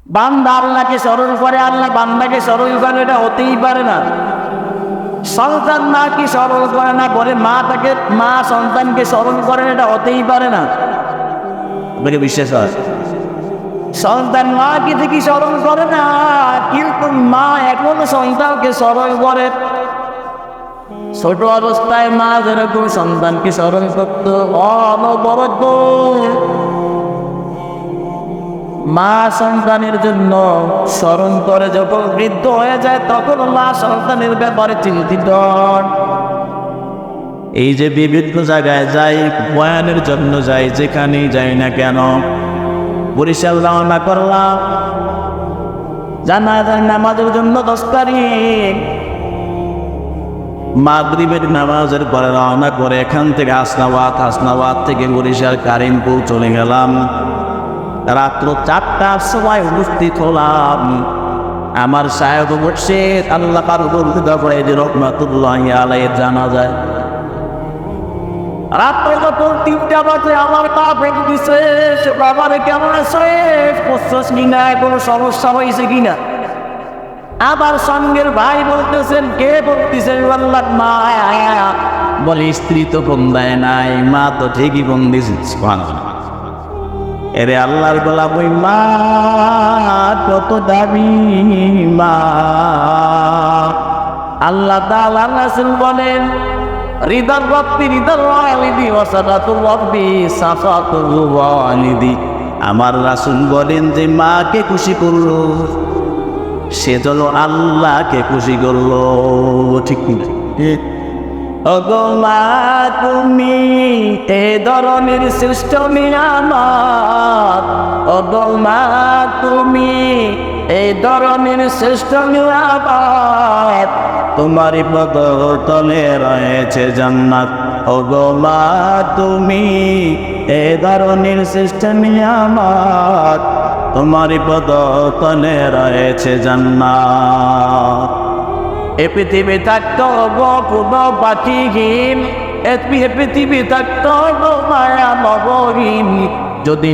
বান্দা আল্লাহকে স্মরণ করে, আল্লাহ বান্দাকে স্মরণ করে, এটা হতেই পারে না। সন্তান মাকে স্মরণ করে না, বলে মা সন্তানকে স্মরণ করে, এটা হতেই পারে না। আপনাকে বিশ্বাস হয়? সন্তান মাকে দেখি স্মরণ করে না, কিন্তু মা এখনো সন্তানকে স্মরণ করে। ছোট অবস্থায় মা যেরকম সন্তানকে স্মরণ করত, অনবরত মা সন্তানের জন্য স্মরণ করে। যখন বৃদ্ধ হয়ে যায় তখন মা সন্তানের ব্যাপারে চিন্তিত। এই যে বিভিন্ন জায়গায় যাই, বয়ানের জন্য যাই, যেখানেই যাই না কেন, বরিশাল রওনা করলাম জানাজার নামাজের জন্য 10 তারিখ, মাগরিবের নামাজের পরে রওনা করে এখান থেকে হাসনাবাদ থেকে বরিশাল কারিমপুর চলে গেলাম। রাত্র 4টার সময় উপস্থিত হলাম। আমার সাহেব মুর্শিদ আল্লাহ রহমাতুল্লাহি আলাইহি জানাজায়। রাত্র যখন 3টা বাজে আমার পা ফেলে দিছে, বাবারে কেমন আছে, বুঝছস কিনা, কোনো সমস্যা হয়েছে কিনা। আবার সঙ্গের ভাই বলতেছেন, কে বলতেছেন, আল্লাহ মা। বলে স্ত্রী তো ফোন দেয় নাই, মা তো ঠিকই ফোন দিয়েছে। এরে আল্লাহর গোলাম, ওই মা কত দামি মা। আল্লাহ তাআলা রাসূল বলেন, রিদার রব্বি রিদার ওয়ালিদি ওয়া সাখাতুর রব্বি সাখাতুর ওয়ালিদি। আমার রাসূল বলেন যে মাকে খুশি করলো সে যেন আল্লাহকে খুশি করলো। ঠিক না? ওগো মা তুমি এ ধরনের শ্রেষ্ঠ নিয়ামত, ওগো মা তুমি এই ধরনের শ্রেষ্ঠ নিয়ামত, তোমারই পদতলে রয়েছে জান্নাত। ওগো মা তুমি এই ধরনের শ্রেষ্ঠ নিয়ামত, তোমারই পদতলে রয়েছে জান্নাত। এ পৃথিবী থাকতো কোনো পাখিহীন, এ পৃথিবী থাকতো মায়া মগহীন, যদি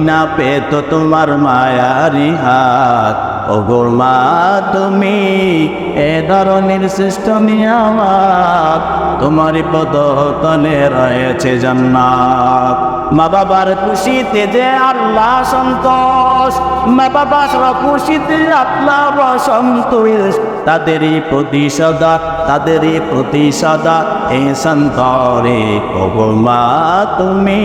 না পেত তোমার মায়ারি হাত। ওগো মা তুমি এ ধরনের শ্রেষ্ঠ নিয়ামত, তোমারই পদতলে রয়েছে জান্নাত। মা বাবার খুশিতে যে আল্লাহ সন্তোষ, মা বাবার খুশিতে আল্লাহ সন্তোষ, তাদেরই প্রতি সদা এহসান করে। ওগো মা তুমি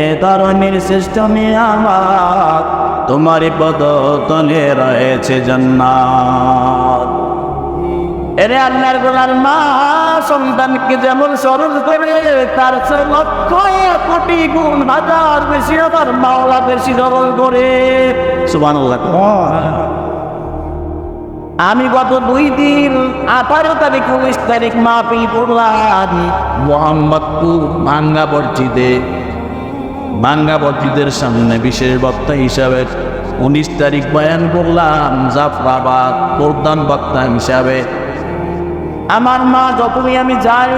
এ ধরনের শ্রেষ্ঠ নিয়ামত, তোমারই পদতলে রয়েছে জান্নাত। এরে আল্লাহর গোলার মা সন্তানকে যেমন স্মরণ করে, তার চেয়ে লক্ষ কোটি গুণ হাজার বেশি আবার মাওলা বেশি স্মরণ করে। সুবহানাল্লাহ। আমি গত 2 দিন 18 তারিখ 19 তারিখ মাহফিল করলাম মোহাম্মদপুর ভাঙ্গা মসজিদের সামনে বিশেষ বক্তা হিসাবে। 19 তারিখ বয়ান করলাম জাফরাবাদ প্রধান বক্তা হিসাবে। আমার মা যখনই আমি যাই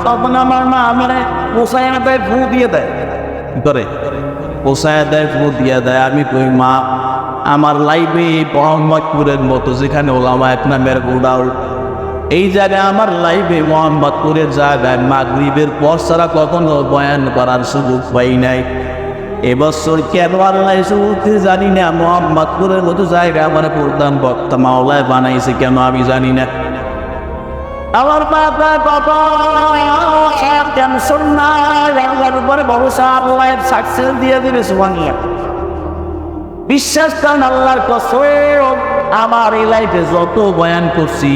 তখন আমার মা আমার পোষায় দেয়, ফু দিয়ে দেয়, কি করে পোষায় দেয়, ফু দিয়ে দেয়। আমি কই মা আমার লাইফে মোহাম্মদপুরের মতো যেখানে ওলামা এক নামের গোডাউল, এই জায়গায় আমার লাইফে মোহাম্মদপুরের জায়গায় মাগরিবের পর ছাড়া কখনো বয়ান করার সুযোগ পাই নাই। এবছর কেন আল্লাহ সুযোগ জানি না, মোহাম্মদপুরের মতো জায়গায় আমার প্রধান বক্তা মাওলায় বানাইছে কেন আমি জানি না। আমার বাবা টেনশন নাই, আল্লাহর উপরে ভরসা, আল্লাহ সাকসেস দিয়ে দিবে। সুবহানাল্লাহ। বিশ্বাস করেন আল্লাহর কসম, আমার এই লাইফে যত বয়ান করছি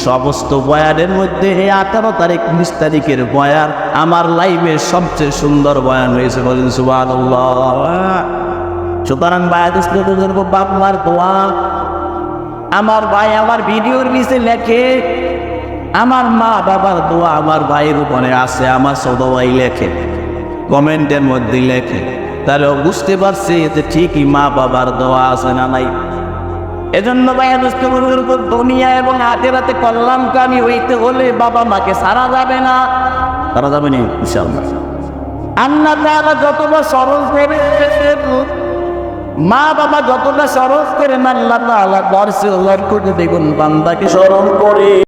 সমস্ত বয়ানের মধ্যে 18 তারিখ 19 তারিখের বয়ান আমার লাইফে সবচেয়ে সুন্দর বয়ান হয়েছে। বলেন সুবহানাল্লাহ। সুতরাং বাপ মার দোয়া, আমার ভাই আমার ভিডিওর নিচে লেখে, আমার মা বাবার দোয়া আমার ভাইয়ের উপরে আছে, আমার ছোট ভাই লেখে, কমেন্টের মধ্যে লেখে। তাহলে বুঝতে পারছি যে ঠিকই মা বাবার দোয়া আছে না নাই। এজন্য ভাইয়া দুনিয়া এবং আখিরাতে কল্যাণকামী হইতে হলে বাবা মাকে সারা যাবে না, সারা যাবে না ইনশাআল্লাহ। আল্লাহ তাআলা যতবার স্মরণ করে মা বাবা যতটা স্মরণ করে না আল্লাহ তাআলা করছে, দেখুন বান্দাকে স্মরণ করে।